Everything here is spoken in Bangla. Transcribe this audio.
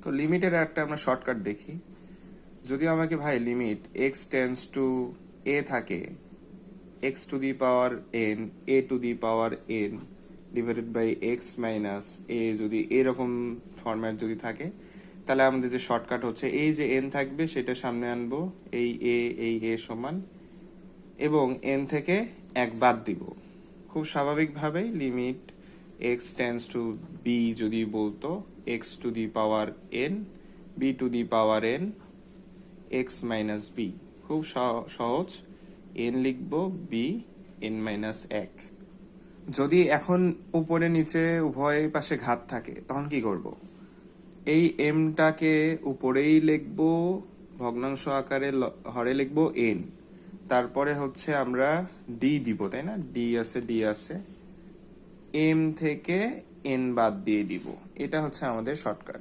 তো লিমিটের একটা আমরা শর্টকাট দেখি। যদি আমাকে ভাই limit x tends to a থাকে, x to the power n, a to the power n divided by x minus a, যদি এরকম ফরম্যাট যদি থাকে, তাহলে আমাদের যে শর্টকাট হচ্ছে এই যে এন থাকবে সেটা সামনে আনবো, এই এ সমান, এবং এন থেকে এক বাদ দিব। খুব স্বাভাবিকভাবেই limit x tends to b যদি বলতো x to the power n, b to the power n, x minus b, খুব সহজ। এন লিখবো, বি এন মাইনাস এক। যদি এখন উপরে নিচে উভয় পাশে ঘাত থাকে তখন কি করব? এই এমটাকে উপরেই লিখবো, ভগ্নাংশ আকারে হরে লিখবো এন, তারপরে হচ্ছে আমরা ডি দিব, তাই না? ডি আছে, এম থেকে এন বাদ দিয়ে দিব। এটা হচ্ছে আমাদের শর্টকাট।